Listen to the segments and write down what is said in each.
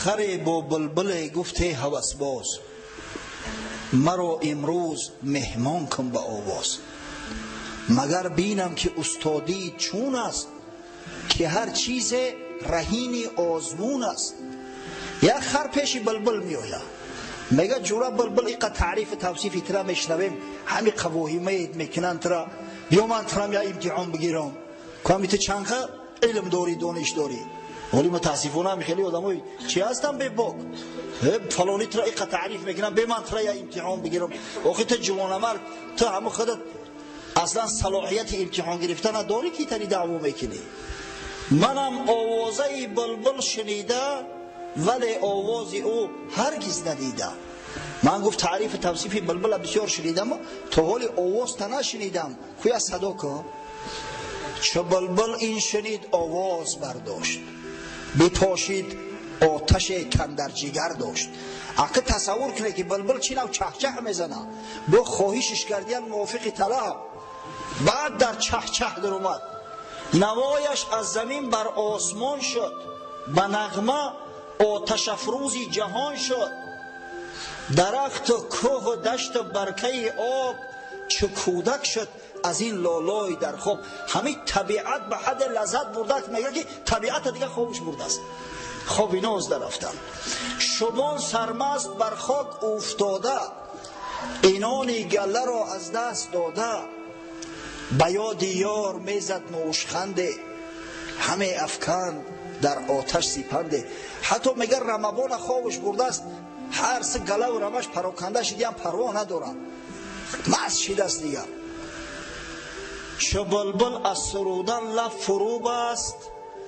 خر با بلبل گفته هوس باز، مرا امروز مهمان کن به آواز. مگر بینم که استادی چون است، که هر چیز رهین آزمون است. یک خر پیش بلبل می آید، میگه جورا بلبل ایقا تعریف توصیفی ترا میشنویم، همین قواهی مید میکنن ترا، یا من ترا یا امتحان بگیرم کامی تو چند علم داری دانش داری. ولی متاسفانه هم خیلی آدمای چی هستن به باک فلانی ترا ایقا تعریف میکنن، به من ترا یا امتحان بگیرم. آخه تو جوانمرد، تو همه خودت اصلا صلاحیت امتحان گرفتن نداری که تری دعوا میکنی. منم آوازه بلبل شنیده ولی آواز او هرگز ندیده. من گفت تعریف توصیف بلبل بسیار شنیدم، تا حالی آواز تا نشنیدم. کویا صدا که چه بلبل این شنید آواز برداشت، بپاشید آتش کندر جگر داشت. اگه تصور کنه که بلبل چی نو چه چه میزنه، با خواهشش کردین موافق طلب، بعد در چه چه در اومد، نوایش از زمین بر آسمان شد، به نغمه آتش افروزی جهان شد. درخت و کوه و دشت و برکه آب چه کودک شد از این لالای در خواب. همین طبیعت به حد لذت برده که میگه که طبیعت دیگه خوابش برده است، خواب ناز در رفتن. شبان سرمست بر خاک افتاده، اینان گله را از دست داده. به یاد یار میزد نوشخنده، همه افکن در آتش سیپنده. حتی میگه رمبان خوابش برده است، هر سه گله و رمش پراکنده شدی هم پروا ندارم، مست شده است دیگر. چه بلبل از سرودن لب فرو بست،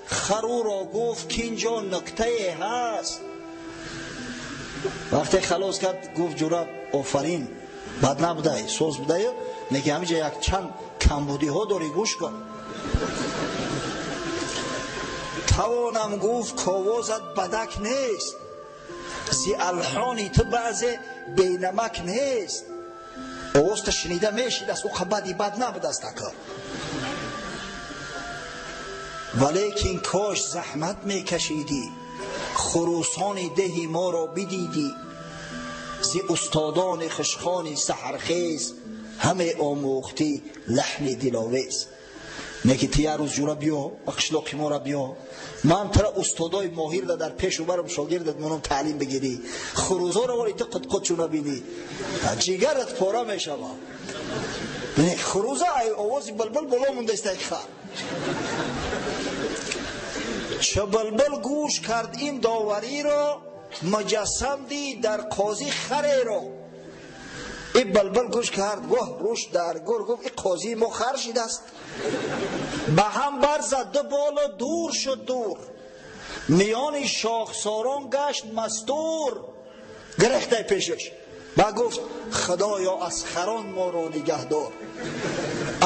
خرو را گفت که اینجا نکته هست. وقتی خلاص کرد گفت جورا آفرین، بد نبوده، سوز بوده، نگه همینجا یک چند کمبودی ها داری گوش کن. توانم گفت که آوازت بدک نیست، زی الحانی تو بعض بینمک نیست. آواز تا شنیده میشید است، او خبادی بد نبود است اکا. ولیکن کاش زحمت میکشیدی، خروسان دهی ما را بدیدی. زی استادان خشخانی سحرخیز، همه آموختی لحن دلاویز. نگی تیه روز جورا بیا اخشلاقی ما را بیا، من ترا استادای ماهر در پیش و برم شاگردت منم تعلیم بگیری. خروزا رو ولی تو قد چون بینی جگرت پاره میشه. خروزا آوازی بلبل بالا مونده است. خر چه بلبل گوش کرد این داوری را، مجسم دید در قاضی خره را. این بلبل گوش کرد، گوه روش در گر گفت این قاضی ما خر شده است. به هم برزد دو بالا دور شد دور، میان شاخساران گشت مستور. گرفته پیشش و گفت خدایا از خران ما را نگهدار،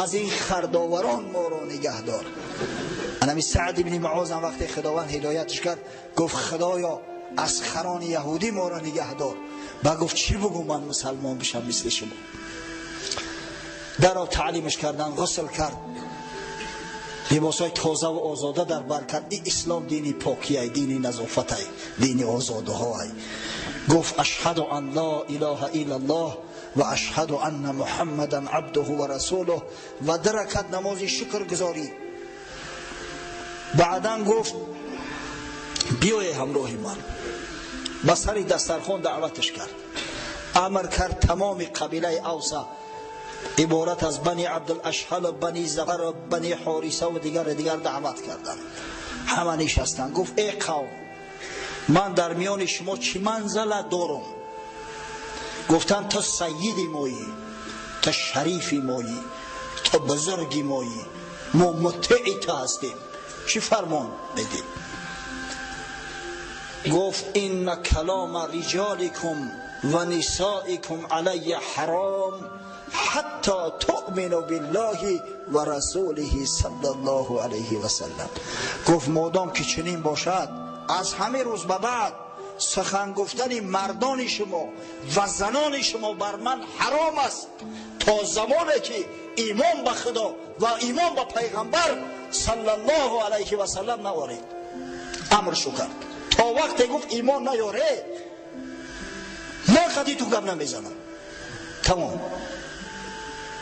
از این خرداوران ما را نگهدار. انمی سعد بن معاذ وقتی خداوند هدایتش کرد گفت خدایا از خران یهودی ما را نگهدار. و گفت چی بگو من مسلمان بشم مثل شما. در تعلیمش کردن، غسل کرد، لباسای تازه و آزاده در بر کرد. این اسلام دینی پاکیه، دینی نظافته، دینی آزاده های. گفت اشهد ان لا اله الا الله و اشهد ان محمدا عبده و رسوله، و درکت نماز شکر گزاری. بعدا گفت بیای همراه من. به سر دسترخوان دعوتش کرد، امر کرد تمام قبیله اوسا عبارت از بنی عبدالاشهل و بنی زغر و بنی حارثه و دیگر دعوت کردن. همه نشستن. گفت ای قوم، من در میان شما چی منزله دارم؟ گفتن تو سیدی مایی، تو شریفی مایی، تو بزرگی مایی، ما مطیعی تو هستیم، چی فرمان بدیم؟ گفت این کلام رجالکم و نسائکم علی حرام حتی تؤمنوا بالله و رسوله صلی الله علیه و سلم. گفت مادام که چنین باشد، از همه روز به بعد سخن گفتن مردان شما و زنان شما بر من حرام است، تا زمانی که ایمان به خدا و ایمان به پیغمبر صلی الله علیه و سلم نوارید. امر شو کرد تا وقتی گفت ایمان نیاره من خطی تو گم نمیزنم. تمام.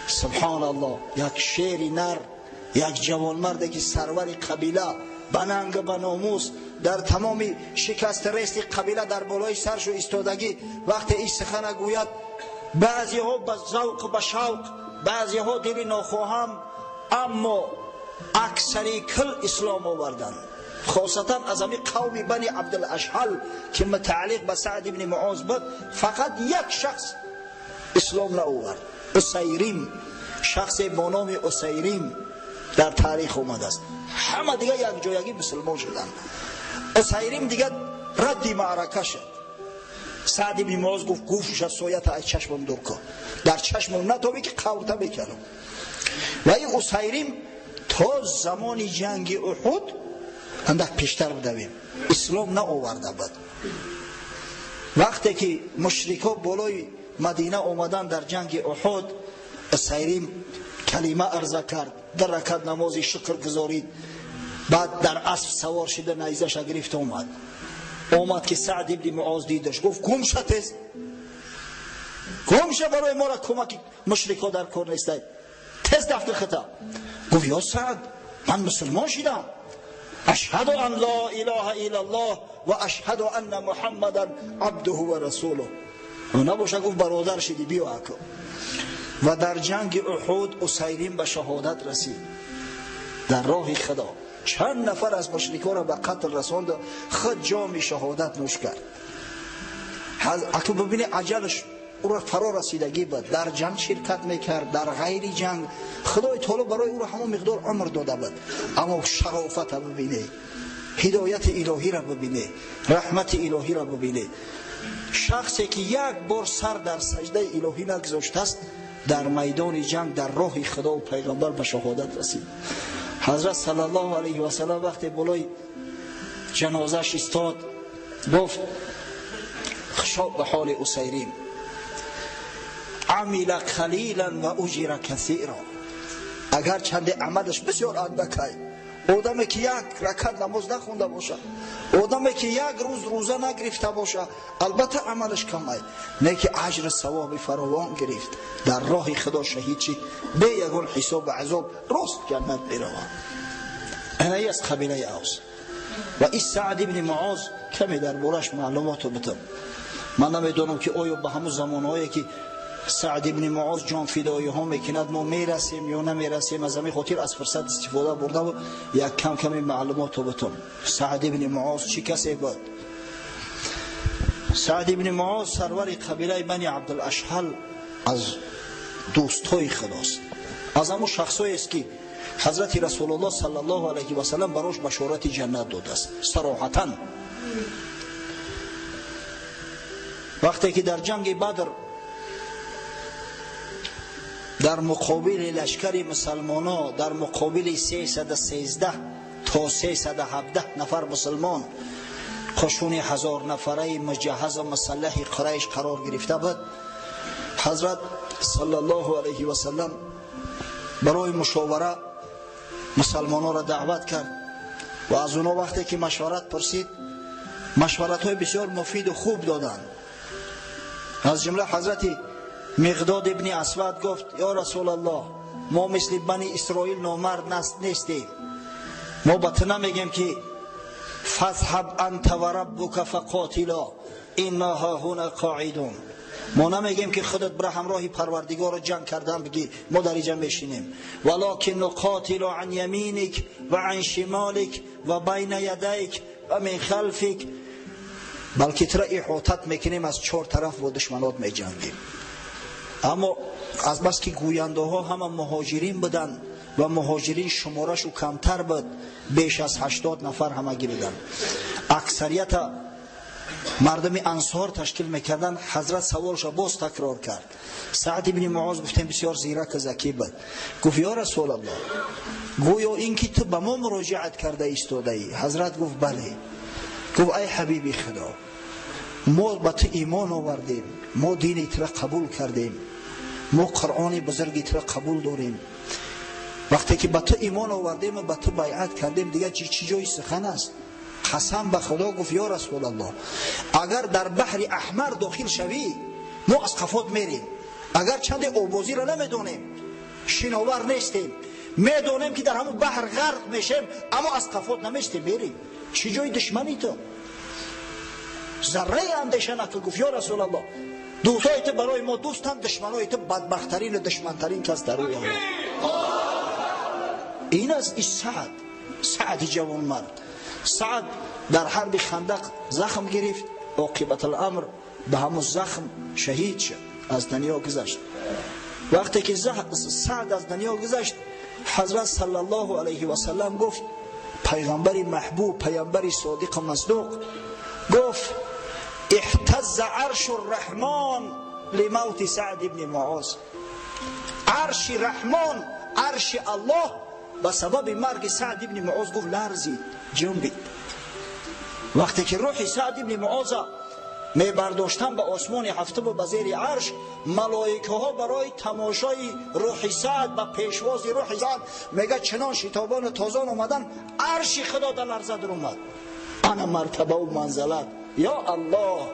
سبحان الله. یک شیر نر، یک جوانمردی که سرور قبیله بننگ بناموس در تمام شکست رست قبیله در بالای سرش ایستادگی، وقتی این سخن گوید بعضی ها به ذوق به شوق، بعضی ها دل ناخواهم، اما اکثری کل اسلام آوردن. خاصتا از همین قوم بنی عبدالاشحل که متعلق به سعد ابن معاذ بود، فقط یک شخص اسلام نآورد. اسیریم، شخص با نام اسیریم در تاریخ اومده است. همه دیگه یک جایگی مسلمان شدن. اسیریم دیگه ردی معرکه شد. سعد ابن معاذ گفت گوشش از سویت از چشمم دور کن، در چشمم نتابی که قورته بکنم. و این اسیریم تا زمان جنگ احد اندک پیشتر بدویم، اسلام نآورده بود. وقتی که مشرکا بالای مدینه آمدن در جنگ احد، اسیریم کلمه عرضه کرد، در رکعت نماز شکر گزارید، بعد در اسب سوار شده نیزش گرفت اومد که سعد ابن معاذ دیدش، گفت گم شد تز، گم شد برای ما را کمک مشرکا در کار نیستی، تز دفتر خطا. گفت یا سعد من مسلمان شدم، اشهد ان لا اله الا الله و اشهد ان محمدا عبده و رسوله. و نباشه گفت برادر شدی بیا اکو. و در جنگ احد اسیریم به شهادت رسید در راه خدا. چند نفر از مشرکان را به قتل رساند، خود جام شهادت نوش کرد. اکو ببینی عجلش او را فرا رسیدگی بود، در جنگ شرکت میکرد، در غیر جنگ خدای تعالی برای او را همون مقدار عمر داده بود. اما شرافت را ببینی، هدایت الهی را ببینی، رحمت الهی را ببینی. شخصی که یک بار سر در سجده الهی نگذاشته است، در میدان جنگ در راه خدا و پیغمبر به شهادت رسید. حضرت صلی الله علیه و سلم وقتی بالای جنازش استاد، گفت خشاب به حال اسیریم، عمل قلیلا و اجر کثیرا. اگر چند عملش بسیار اندکی، آدمی که یک رکعت نماز نخونده باشه، آدمی که یک روز روزه نگرفته باشه، البته عملش کمه، نه که اجر ثواب فراوان گرفت در راه خدا شهید شد به یگان حساب و عذاب راست جنت میرود. اینایی از قبیله اوس. و این سعد ابن معاذ کمی در بارش معلوماتو بدم. من نمیدونم که آیا به همون زمانهایی که سعد ابن معاذ جان فدایی ها میکند ما میرسیم یا نمیرسیم، از همین خاطر از فرصت استفاده برده و یک کم کمی معلومات رو بتون. سعد ابن معاذ چی کسی بود؟ سعد ابن معاذ سرور قبیله بنی عبدالاشحل از دوستای خداست، از همون شخصایی است که حضرت رسول الله صلی الله علیه و سلم براش بشارت جنت داده است صراحتا. وقتی که در جنگ بدر در مقابل لشکر مسلمانا، در مقابل 313 تا 317 نفر مسلمان، قشون 1000 نفره مجهز و مسلح قریش قرار گرفته بود، حضرت صلی الله علیه و سلم برای مشاوره مسلمانا را دعوت کرد و از اونا وقتی که مشورت پرسید، مشورت های بسیار مفید و خوب دادند. از جمله حضرت مقداد ابن اسود گفت یا رسول الله، ما مثل بنی اسرائیل نامرد نیستیم، ما به تو نمیگیم که فذهب انت و ربک فقاتلا انا هاهنا قاعدون، ما نمیگیم که خودت بر همراه پروردگار جنگ کردن بگی ما در اینجا میشینیم، ولکن نقاتل عن یمینک و عن شمالک و بین یدیک و من خلفک، بلکه تو را احاطت میکنیم، از 4 طرف با دشمنات میجنگیم. اما از بس که گوینده ها همه مهاجرین بودن و مهاجرین شمارش کمتر بود، بیش از 80 نفر همگی بودن، اکثریت مردم انصار تشکیل میکردن. حضرت سوالش باز تکرار کرد. سعد ابن معاذ گفتیم بسیار زیرک و ذکی بود، گفت یا رسول الله، گویا این که تو به ما مراجعت کرده ایستاده ای؟ حضرت گفت بله. گفت ای حبیبی خدا، ما به تو ایمان آوردیم، ما دین تو را قبول کردیم، ما قرآن بزرگی تو را قبول داریم، وقتی که به تو ایمان آوردیم و به تو بیعت کردیم دیگه چی جای سخن است؟ قسم به خدا گفت یا رسول الله اگر در بحر احمر داخل شوی ما از قفات میریم، اگر چند آوازی را نمیدونیم، شناور نیستیم، میدونیم که در همون بحر غرق میشیم، اما از قفات نمیستیم میریم. چی جای دشمنی تو؟ ذره اندیشه نکن. گفت یا رسول الله دوستای تو برای ما دوستند، دشمنای تو بدبختترین و دشمنترین کس در روی الله. این از سعد جوان مرد. سعد در حرب خندق زخم گرفت، عاقبت الامر به همون زخم شهید شد، از دنیا گذشت. وقتی که سعد از دنیا گذشت، حضرت صلی الله علیه و سلم گفت، پیغمبر محبوب، پیغمبر صادق و مصدوق گفت اهتز عرش الرحمن لموت سعد ابن معاذ. عرش رحمان، عرش الله به سبب مرگ سعد ابن معاذ گفت لرزید، جنبید. وقتی که روح سعد ابن معاذ می برداشتن به آسمان هفتم و به زیر عرش، ملائکه ها برای تماشای روح سعد و پیشواز روح سعد میگه چنان شتابان و تازان اومدن، عرش خدا در لرزه در اومد. انا مرتبه و منزلت، یا الله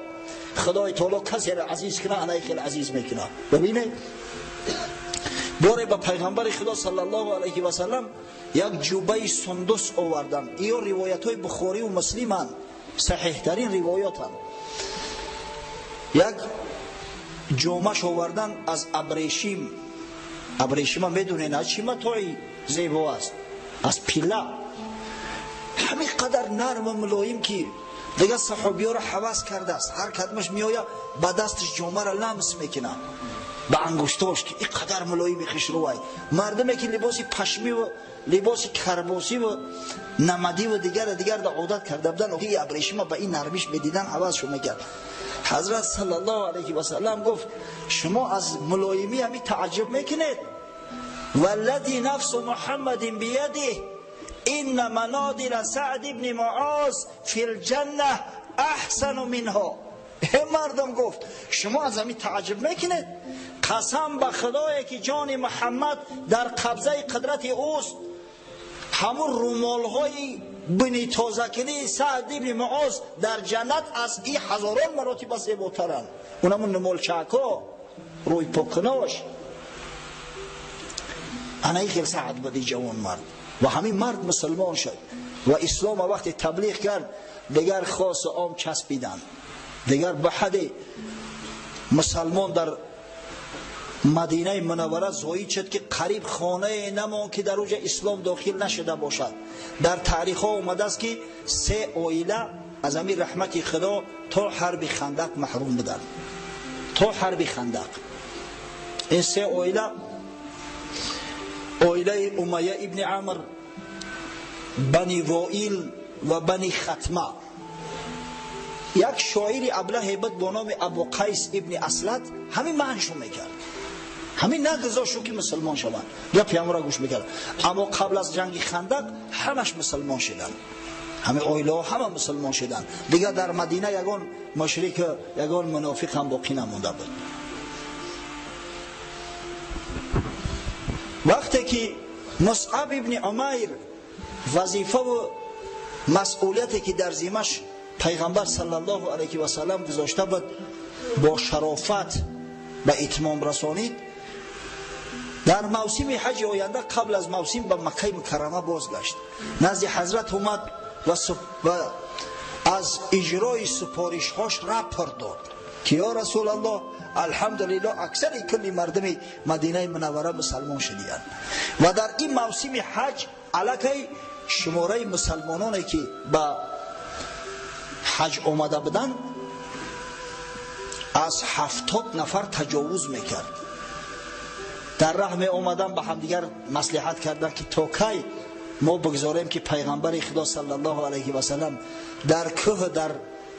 خدای تعالی کسی را عزیز کنه، انا خیلی عزیز میکنه. ببینید باره به پیغمبر خدا صلی الله علیه و سلم یک جوبه سندس آوردن. این روایت های بخاری و مسلم هستند، صحیح ترین روایات هستند. یک جومش آوردن از ابریشم. ابریشم هم میدونین از چی متاعی زیبا است؟ از پیله. همین قدر نرم و ملایم که دیگه صحابی ها را حوض کرده است. هر کدمش میآید به دستش جومه را لمس میکنه به انگشتاش که این قدر ملایم خوشروی. مردمی که لباس پشمی و لباس کرباسی و نمدی و دیگر در عادت کرده بودن، این ابریشم به این نرمیش میدیدن حوضشو میکرد. حضرت صلی الله علیه و سلم گفت شما از ملایمی همی تعجب میکنید؟ والذی نفس محمد بیده این منادل سعد ابن معاذ فی الجنه احسن منها. مردم گفت شما از همی تعجب میکنید؟ قسم به خدایی که جان محمد در قبضه قدرت اوست، همون رومال های بنی تازکلی سعد ابن معاذ در جنت از این هزاران مراتب زیباترند. اونمون نمالچکا، روی پکناش. انا خیلی سعد بدی جوان مرد. و همین مرد مسلمان شد و اسلام وقتی تبلیغ کرد دیگر خاص و عام چسبیدن. دیگر به حد مسلمان در مدینه منوره زایید شد که قریب خانه نمان که در اوج اسلام داخل نشده باشد. در تاریخ ها اومده است که 3 عائله از امیر رحمت خدا تا حرب خندق محروم بودند. تا حرب خندق این 3 عائله، عائله امیه ابن عمر، بنی وائل و بنی ختمه. یک شاعر ابله هیبت با نام ابو قیس ابن اسلط همین معنیشو میکرد، همین نگذاشت که مسلمان شوند یا پیامبر را گوش میکرد. اما قبل از جنگ خندق همش مسلمان شدند، همه عائله ها همه مسلمان شدند. دیگه در مدینه یگان مشرک یگان منافق هم باقی نمونده بود. وقتی که مصعب ابن عمیر وظیفه و مسئولیتی که در ذمه‌اش پیغمبر صلی الله علیه و سلم گذاشته بود با شرافت به اتمام رسانید، در موسم حج آینده قبل از موسم به مکه مکرمه بازگشت. نزد حضرت اومد و از اجرای سپارش هاش رپورت داد که یا رسول الله الحمدلله اکثر کل مردم مدینه منوره مسلمان شدند و در این موسم حج علاقه شماره مسلمانانی که به حج آمده بودند از 70 نفر تجاوز میکرد. در راه می آمدن به همدیگر مصلحت کردن که تا کی ما بگذاریم که پیغمبر خدا صلی الله علیه و سلم در کوه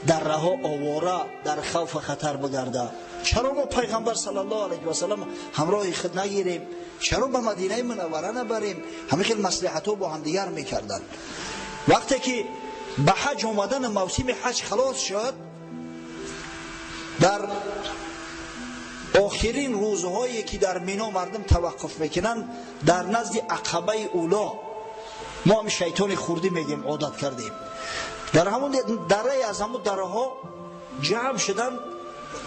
در راه آواره در خوف خطر بگرده؟ چرا ما پیغمبر صلی الله علیه و سلم همراه خود نگیریم؟ چرا به مدینه منوره نبریم؟ همه خیلی مصلحت ها با همدیگر میکردن. وقتی که به حج آمدن موسم حج خلاص شد، در آخرین روزهایی که در مینا مردم توقف میکنن در نزد عقبه اولا، ما هم شیطان خوردی میگیم عادت کردیم، در همون دره از همون دره ها جمع شدن.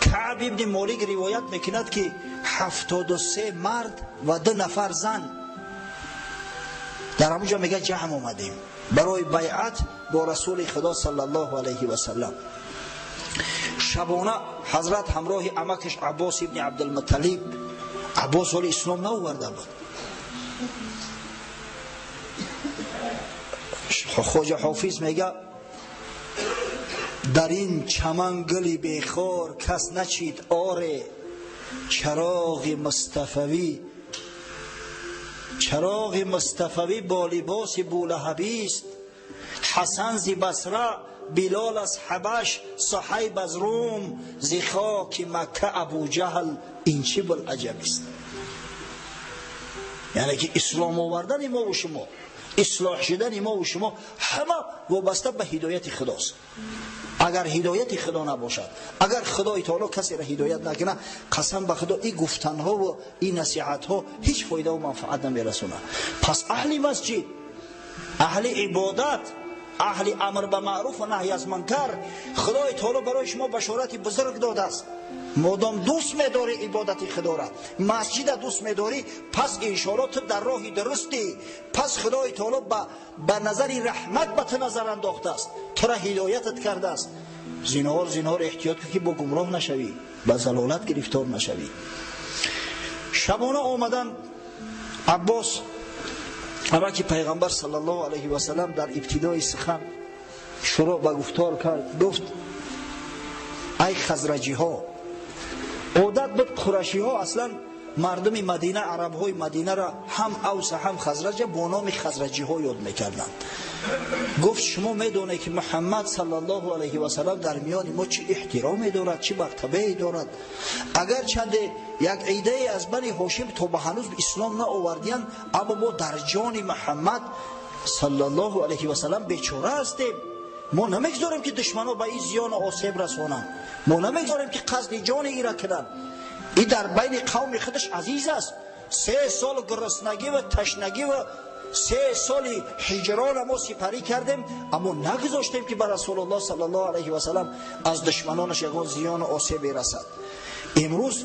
کعب ابن مالک روایت میکند که 73 مرد و 2 نفر زن در همونجا میگه جمع اومدیم برای بیعت با رسول خدا صلی الله علیه و سلم. شبانه حضرت همراه عمکش عباس ابن عبدالمطلب، عباس ولی اسلام نآورده بود. خواجه حافظ میگه در این چمن گلی بیخار کس نچید آره، چراغ مصطفوی با لباس بولهبی است. حسن ز بصره، بلال از حبش، صهیب از روم، ز خاک مکه ابو جهل، این چه بوالعجب است. یعنی که اسلام آوردن ما و شما، اصلاح شدن ما و شما همه وابسته به هدایت خداست. اگر هدایت خدا نباشد، اگر خدای تعالی کسی را هدایت نکنه، قسم به خدا این گفتن ها و این نصیحت ها هیچ فایده و منفعت نمیرسونه. پس اهل مسجد، اهل عبادت، اهل امر به معروف و نهی از منکر، خدای تعالی برای شما بشارت بزرگ داده است. مادام دوست می‌داری عبادت خدا را، مسجد دوست می‌داری، پس انشاءالله تو در راه درستی. پس خدای تعالی به نظر رحمت به تو نظر انداخته است، تو را هدایتت کرده است. زینهار احتیاط کن که با گمراه نشوی، با ضلالت گرفتار نشوی. شبانه آمدن عباس اما که پیغمبر صلی الله علیه و سلم در ابتدای سخن شروع به گفتار کرد. گفت ای خزرجی ها، عادت بود قریشی ها اصلا مردم مدینه، عرب های مدینه را هم اوس هم خزرج با نام خزرجی ها یاد میکردند. گفت شما میدونید که محمد صلی الله علیه و سلم در میان ما چه احترامی دارد، چه مرتبه دارد. اگر چند یک عیده از بنی هاشم تا به هنوز اسلام نه آوردین، اما ما در جان محمد صلی الله علیه و سلم بیچاره هستیم. ما نمیگذاریم که دشمنا به این زیان و آسیب رسانند، ما نمیگذاریم که قصد جان ای را کنند. این در بین قوم خودش عزیز است. 3 سال گرسنگی و تشنگی و 3 سال هجران ما سپری کردیم، اما نگذاشتیم که به رسول الله صلی الله علیه و سلم از دشمنانش یگان زیان و آسیب رسد. امروز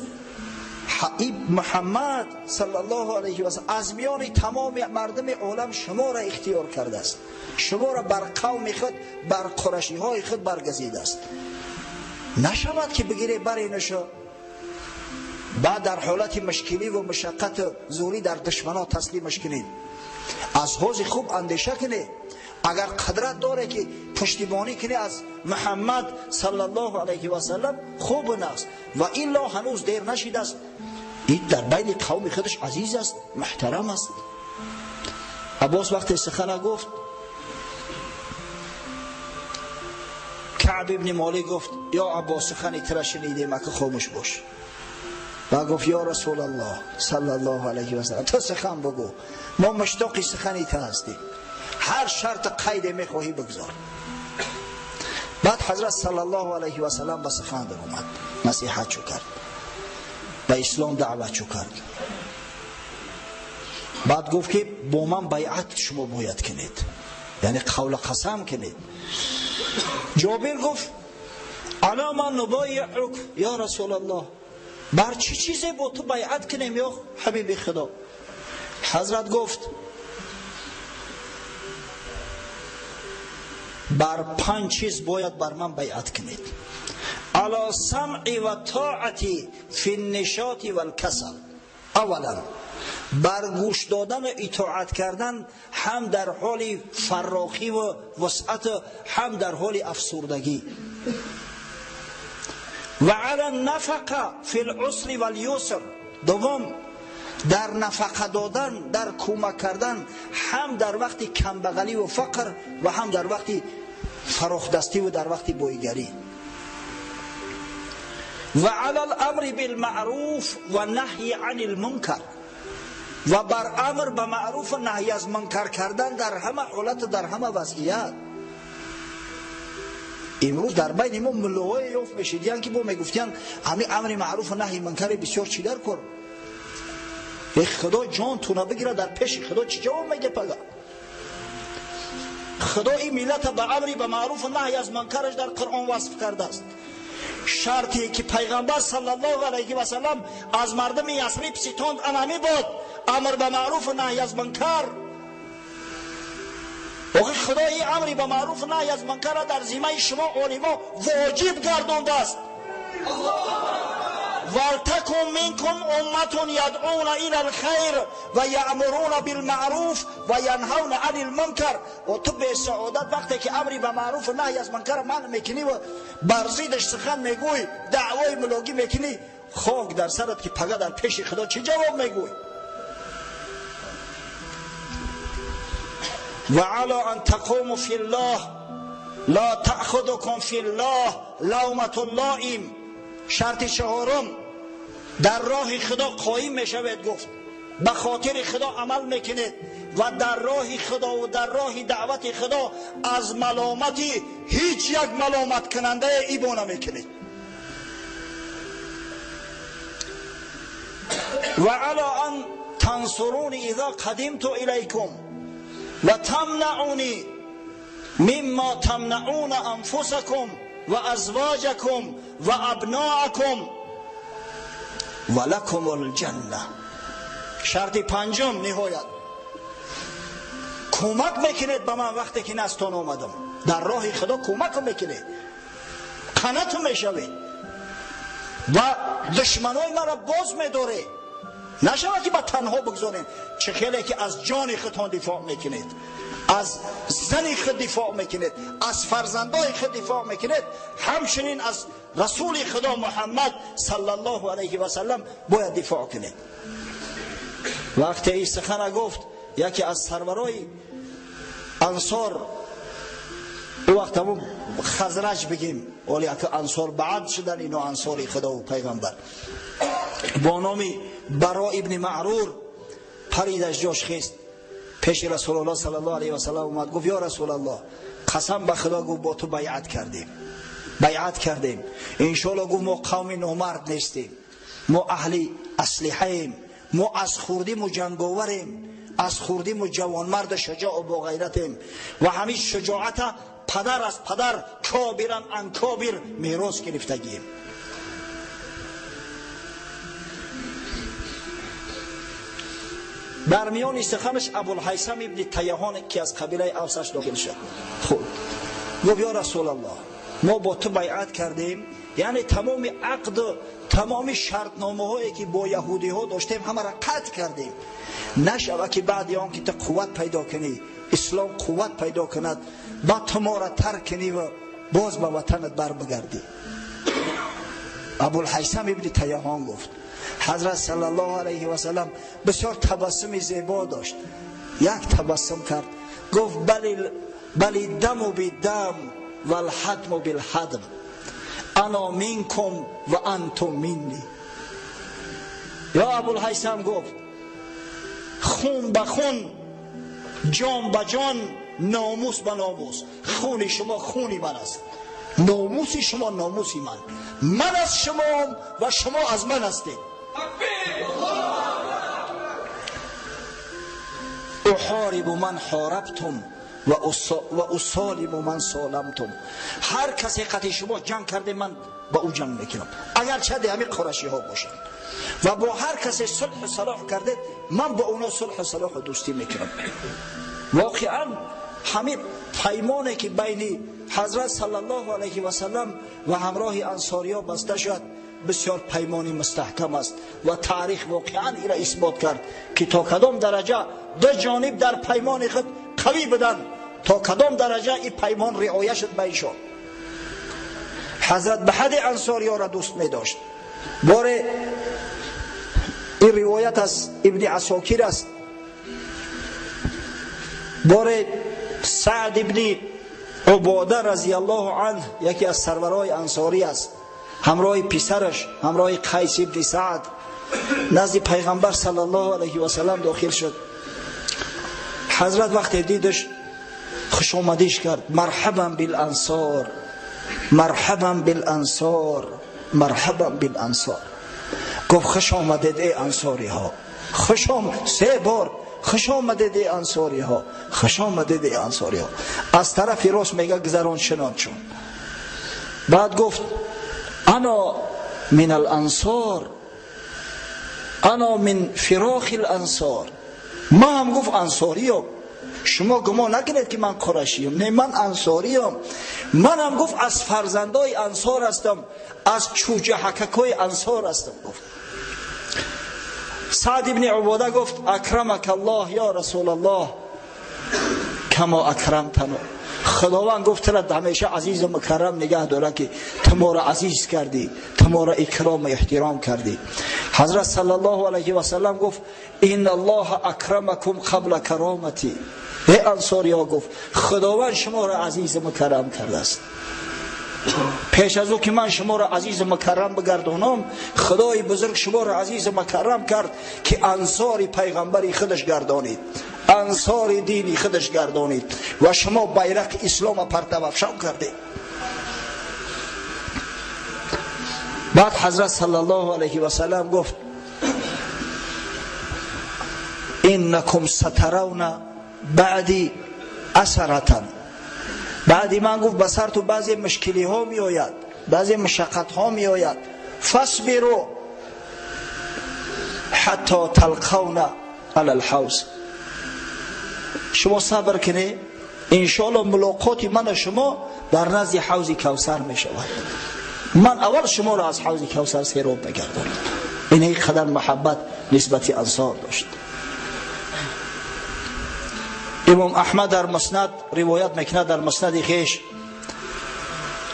محمد صلی الله علیه و سلم از میان تمام مردم عالم شما را اختیار کرده است، شما را بر قوم خود، بر قریشی های خود برگزیده است. نشود که بگیره برینشو بعد در حالت مشکلی و مشقت زوری در دشمنان تسلیمش کنید. از حوض خوب اندیشه کنید. اگر قدرت داره که پشتیبانی کنی از محمد صلی الله علیه و سلم خوب است، و الا هنوز دیر نشده است. این در بین قوم خودش عزیز است، محترم است. عباس وقت سخن گفت، کعب ابن مالک گفت یا عباس سخنی ترا شنیدیم که خاموش باش. و گفت یا رسول الله صلی الله علیه و سلم تو سخن بگو، ما مشتاق سخنی تو هستیم، هر شرط قید میخواهی بگذار. بعد حضرت صلی الله علیه و سلم به سخن در اومد، نصیحت چو کرد، به اسلام دعوت چو کرد. بعد گفت که با من بیعت شما باید کنید، یعنی قول قسم کنید. جابر گفت الا من نبایعک یا رسول الله، بر چی چیزی با تو بیعت کنیم یا حبیب خدا؟ حضرت گفت بر 5 چیز باید بر من بیعت کنید. علی سمع و طاعتی فی النشاط و الکسل. اولا بر گوش دادن و اطاعت کردن، هم در حال فراخی و وسعت، هم در حال افسردگی. و علی النفقه فی العسر و الیسر. دوم در نفقه دادن، در کمک کردن، هم در وقت کمبغلی و فقر و هم در وقت فراخ دستی و در وقت بویگری. و علی الامر بالمعروف و نهی عن المنکر، و بر امر به معروف و نهی از منکر کردن در همه حالت، در همه وضعیت. امروز در بین ما ملوهای یافت میشیدین که با میگفتین همین امر معروف و نهی منکر بسیار چی در کن. خدا جان تو نبگیره در پیش خدا چی جواب میگه؟ پگه خدا این ملت به امری به معروف و نهی از منکرش در قرآن وصف کرده است. شرطی که پیغمبر صلی الله علیه و سلم از مردم یثرب ستاند انمی بود امر به معروف و نهی از منکر. وقتی خدا این امری به معروف و نهی از منکر را در ذمه شما علما واجب گردانده است. ولتکن منکم امة یدعون الی الخیر و یأمرون بالمعروف و ینهون عن المنکر. و تو به سعادت وقتی که امری به معروف و نهی از منکر منع میکنی و بر ضدش سخن میگوی، دعوای ملاگی میکنی، خاک در سرت که پگه در پیش خدا چه جواب میگوی؟ و علی ان تقوموا فی الله لا تأخذکم فی الله لومة لائم. شرط چهارم، در راه خدا قایم میشوید. گفت به خاطر خدا عمل میکنید و در راه خدا و در راه دعوت خدا از ملامتی هیچ یک ملامت کننده ایبو نمیکنید. و علی ان تنصرونی اذا قدمت الیکم و تمنعونی مما تمنعون انفسکم و ازواجکم و ابناءکم ولکم الجنه. شرط پنجم نهایت، کمک میکنید به من وقتی که نستان آمدم. در راه خدا کمک میکنید، قنات میشوید و دشمنای مرا باز میداره. نشود که با تنها بگذاریم. چه خیلی که از جان خودتان دفاع میکنید، از زن خود دفاع میکنید، از فرزندای خود دفاع میکنید، همچنین از رسول خدا محمد صلی الله علیه و سلم باید دفاع کنید. وقتی این سخن گفت یکی از سرورای انصار، او وقت همون خزرج بگیم ولی که انصار بعد شدن، اینو انصاری خدا و پیغمبر، با نامی برا ابن معرور پرید از جاش خیست پیش رسول الله صلی الله علیه و سلم اومد. گفت یا رسول الله قسم به خدا، گفت با تو بیعت کردیم انشالله. گفت ما قوم نامرد نیستیم، ما اهل اسلحه ایم، ما از خوردیم و جنگاوریم، از خوردیم و جوانمرد شجاع و با غیرتیم و همین شجاعت پدر از پدر کابرن انکابر میراث گرفتگیم. در میان سخنش ابوالهیثم ابن تیهان که از قبیله اوسش داخل شد. خب گفت یا رسول الله ما با تو بیعت کردیم، یعنی تمام عقد و تمام شرطنامه هایی که با یهودی ها داشتیم همه را قطع کردیم. نشود که بعد آن که تو قوت پیدا کنی، اسلام قوت پیدا کند، بعد تو ما را ترک کنی و باز به وطنت بر بگردی. ابوالهیثم ابن تیهان گفت حضرت صلی الله علیه و سلم بسیار تبسم زیبا داشت، یک تبسم کرد، گفت بلی دم بالدم و الحدم بالحدم، انا منکم و انتم منی. یا ابوالهیثم گفت خون به خون، جان به جان، ناموس به ناموس. خون شما خونی من است، ناموس شما ناموسی من از شما و شما از من هستید. احارب من حاربتم و اصالب من سالمتم. هر کسی قطع شما جنگ کرده من با او جنگ میکنم، اگر چه همین قرشی ها باشن، و با هر کسی صلح و صلاح کرده من با اونا صلح و صلاح و دوستی میکنم. واقعا همین پیمانی که بین حضرت صلی الله علیه و سلم و همراه انصاریا بسته شد بسیار پیمانی مستحکم است و تاریخ واقعا این را اثبات کرد که تا کدام درجه دو جانب در پیمان خود قوی بدن، تا کدام درجه این پیمان رعایت شد به ایشان. حضرت به حد انصاریا را دوست می داشت. باره این روایت از ابن عساکر است، باره سعد ابن عباده رضی الله عنه یکی از سرورای انصاری است، همراه پسرش همراه قیس ابن سعد نزد پیغمبر صلی الله علیه و سلم داخل شد. حضرت وقتی دیدش خوش آمدیش کرد، مرحبا بالانصار، مرحبا بالانصار، مرحبا بالانصار. گفت خوش آمدید ای انصاری ها، خوش آمد. 3 بار خوش آمدید ای انصاری ها، خوش آمدید ای انصاری ها. از طرف راست میگه گذران شنان چون. بعد گفت انا من الانصار، انا من فراخ الانصار. ما هم گفت انصاریم، شما گمان نکنید که من قریشیم، نه من انصاریم. من هم گفت از فرزندای انصار هستم، از چوجه حککای انصار هستم. گفت سعد ابن عباده گفت اکرمک الله یا رسول الله کما اکرمتنا. خداوند گفت ترا همیشه عزیز و مکرم نگه داره که تو ما را عزیز کردی، تو ما را اکرام و احترام کردی. حضرت صلی الله علیه و سلم گفت ان الله اکرمکم قبل کرامتی. ای انصاری ها گفت خداوند شما را عزیز و مکرم کرده است. پیش از او که من شما را عزیز و مکرم بگردانم، خدای بزرگ شما را عزیز و مکرم کرد که انصاری پیغمبری خودش گردانید، انصاری دینی خودش گردانید و شما بیرق اسلام پرتو افشان کردید. بعد حضرت صلی الله علیه و سلم گفت انکم سترون بعدی اثرتن. بعدی من گفت بسر تو بعضی مشکلی ها می آید، بعضی مشقت ها می آید. فاصبروا حتی تلقون علی الحوض. شما صبر کنید، انشاءالله ملاقات من و شما در نزد حوض کوثر می شود. من اول شما را از حوض کوثر سیراب بگردانم. این یک قدر محبت نسبت انصار داشت. امام احمد در مسند روایت میکنه، در مسند خیش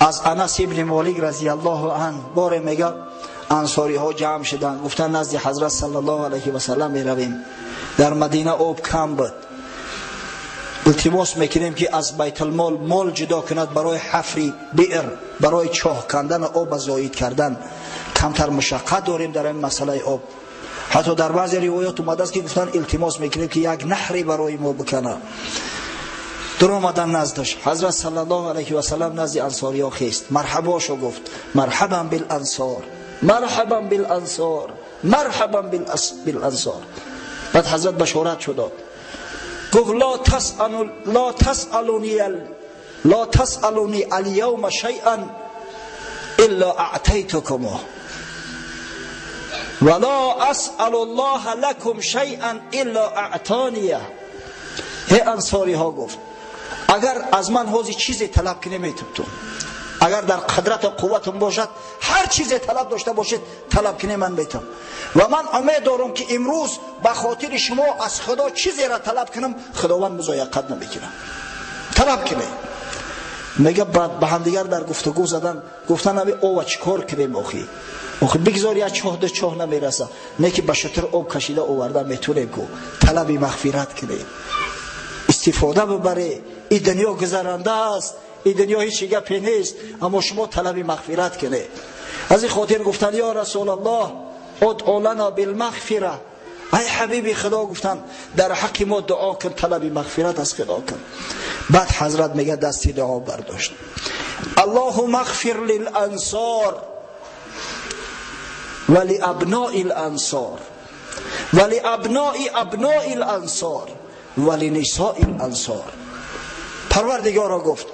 از انس ابن مالک رضی الله عنه بار میگه انصاری ها جمع شدن، گفتن نزد حضرت صلی الله علیه و سلم میرویم، در مدینه آب کم بود، التماس میکنیم که از بیت المال مال جدا کند برای حفر بئر، برای چاه کندن آب زایید کردن. کمتر مشقت داریم در این مسئله آب. حتی در بعضی روایات اومده است که گفتن التماس میکنیم که یک نهری برای ما بکنه. در آمدن نزدش حضرت صلی الله علیه و سلم نزد انصاری ها خیست، مرحبا شو گفت مرحبا بالانصار، مرحبا بالانصار، مرحبا بالانصار. بعد حضرت بشارت شد، گفت لا تسألونی اليوم شيئا الا اعطيتكمه ولا اسأل الله لكم شيئا الا اعطانیه. ای انصاری ها گفت اگر از من حوزی چیزی طلب کنی میتونم، اگر در قدرت و قوتم باشد هر چیزی طلب داشته باشید طلب کنی من میتونم. و من امید دارم که امروز به خاطر شما از خدا چیزی را طلب کنم خداوند مضایقت نمیکنه. طلب کنی. میگه به هم دیگر در گفتگو زدن، گفتن ابی او چیکار کنیم آخی بگذار یا چاه ده چاه نمیرسه، نه که به شتر آب کشیده آورده میتونیم که طلب مغفرت کنیم، استفاده ببره. این دنیا گذرنده است، این دنیا هیچ گپی نیست، اما شما طلب مغفرت کنه. از این خاطر گفتن یا رسول الله ادعو لنا بالمغفره. ای حبیبی خدا گفتن در حق ما دعا کن، طلب مغفرت از خدا کن. بعد حضرت میگه دستی دعا برداشت، اللهم اغفر للانصار ولابناء الانصار ولابناء ابناء الانصار ولنساء الانصار. پروردگارا گفت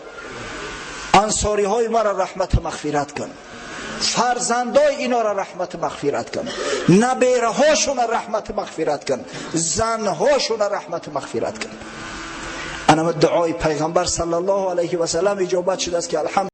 انصاری های ما را رحمت مغفرت کن، فرزندای اینا را رحمت مغفرت کن، نبیره هاشون را رحمت مغفرت کن، زن هاشون را رحمت مغفرت کن. انا دعای پیغمبر صلی الله علیه و سلم اجابت شده است که الحمد